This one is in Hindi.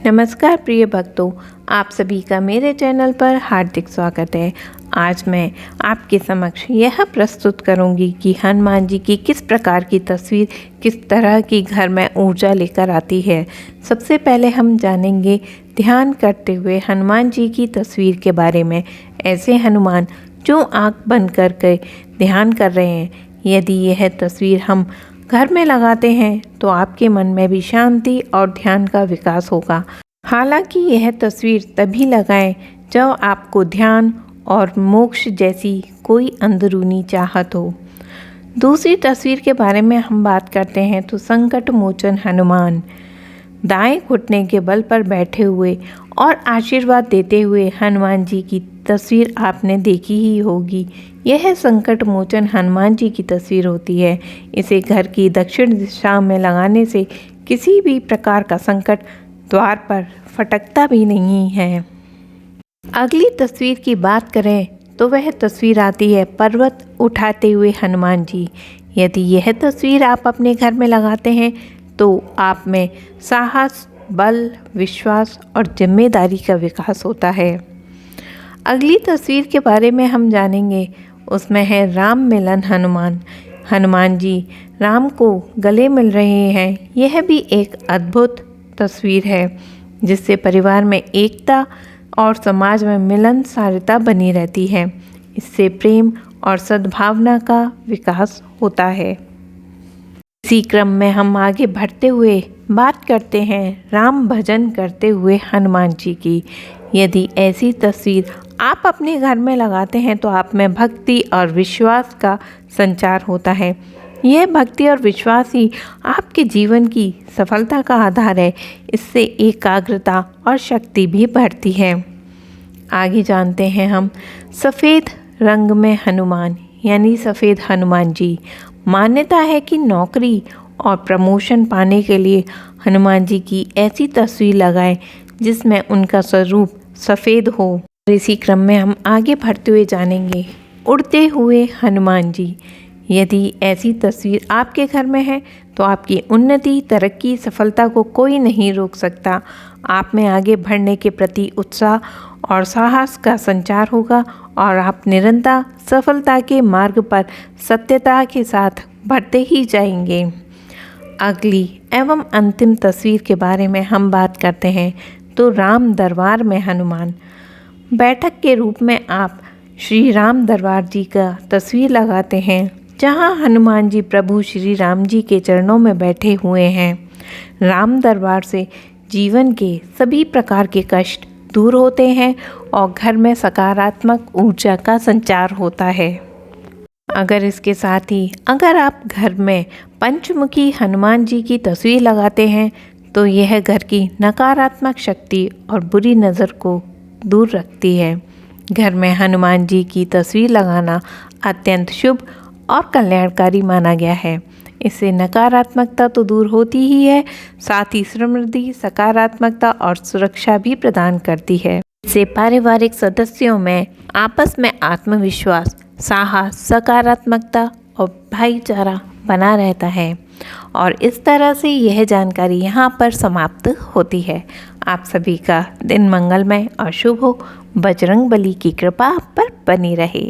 नमस्कार प्रिय भक्तों, आप सभी का मेरे चैनल पर हार्दिक स्वागत है। आज मैं आपके समक्ष यह प्रस्तुत करूंगी कि हनुमान जी की किस प्रकार की तस्वीर किस तरह की घर में ऊर्जा लेकर आती है। सबसे पहले हम जानेंगे ध्यान करते हुए हनुमान जी की तस्वीर के बारे में। ऐसे हनुमान जो आँख बंद करके ध्यान कर रहे हैं, यदि यह तस्वीर हम घर में लगाते हैं तो आपके मन में भी शांति और ध्यान का विकास होगा। हालांकि यह तस्वीर तभी लगाएं जब आपको ध्यान और मोक्ष जैसी कोई अंदरूनी चाहत हो। दूसरी तस्वीर के बारे में हम बात करते हैं तो संकट मोचन हनुमान। दाएं घुटने के बल पर बैठे हुए और आशीर्वाद देते हुए हनुमान जी की तस्वीर आपने देखी ही होगी। यह संकट मोचन हनुमान जी की तस्वीर होती है। इसे घर की दक्षिण दिशा में लगाने से किसी भी प्रकार का संकट द्वार पर फटकता भी नहीं है। अगली तस्वीर की बात करें तो वह तस्वीर आती है पर्वत उठाते हुए हनुमान जी। यदि यह तस्वीर आप अपने घर में लगाते हैं तो आप में साहस, बल, विश्वास और जिम्मेदारी का विकास होता है। अगली तस्वीर के बारे में हम जानेंगे, उसमें है राम मिलन हनुमान। हनुमान जी राम को गले मिल रहे हैं। यह भी एक अद्भुत तस्वीर है जिससे परिवार में एकता और समाज में मिलनसारता बनी रहती है। इससे प्रेम और सद्भावना का विकास होता है। इसी क्रम में हम आगे बढ़ते हुए बात करते हैं राम भजन करते हुए हनुमान जी की। यदि ऐसी तस्वीर आप अपने घर में लगाते हैं तो आप में भक्ति और विश्वास का संचार होता है। यह भक्ति और विश्वास ही आपके जीवन की सफलता का आधार है। इससे एकाग्रता और शक्ति भी बढ़ती है। आगे जानते हैं हम सफ़ेद रंग में हनुमान यानी सफ़ेद हनुमान जी। मान्यता है कि नौकरी और प्रमोशन पाने के लिए हनुमान जी की ऐसी तस्वीर लगाएं जिसमें उनका स्वरूप सफ़ेद हो। इसी क्रम में हम आगे बढ़ते हुए जानेंगे उड़ते हुए हनुमान जी। यदि ऐसी तस्वीर आपके घर में है तो आपकी उन्नति, तरक्की, सफलता को कोई नहीं रोक सकता। आप में आगे बढ़ने के प्रति उत्साह और साहस का संचार होगा और आप निरंतर सफलता के मार्ग पर सत्यता के साथ बढ़ते ही जाएंगे। अगली एवं अंतिम तस्वीर के बारे में हम बात करते हैं तो राम दरबार में हनुमान। बैठक के रूप में आप श्री राम दरबार जी का तस्वीर लगाते हैं, जहां हनुमान जी प्रभु श्री राम जी के चरणों में बैठे हुए हैं। राम दरबार से जीवन के सभी प्रकार के कष्ट दूर होते हैं और घर में सकारात्मक ऊर्जा का संचार होता है। अगर इसके साथ ही अगर आप घर में पंचमुखी हनुमान जी की तस्वीर लगाते हैं तो यह घर की नकारात्मक शक्ति और बुरी नज़र को दूर रखती है। घर में हनुमान जी की तस्वीर लगाना अत्यंत शुभ और कल्याणकारी माना गया है। इससे नकारात्मकता तो दूर होती ही है, साथ ही समृद्धि, सकारात्मकता और सुरक्षा भी प्रदान करती है। इससे पारिवारिक सदस्यों में आपस में आत्मविश्वास, साहस, सकारात्मकता और भाईचारा बना रहता है। और इस तरह से यह जानकारी यहाँ पर समाप्त होती है। आप सभी का दिन मंगलमय और शुभ हो। बजरंग बली की कृपा आप पर बनी रहे।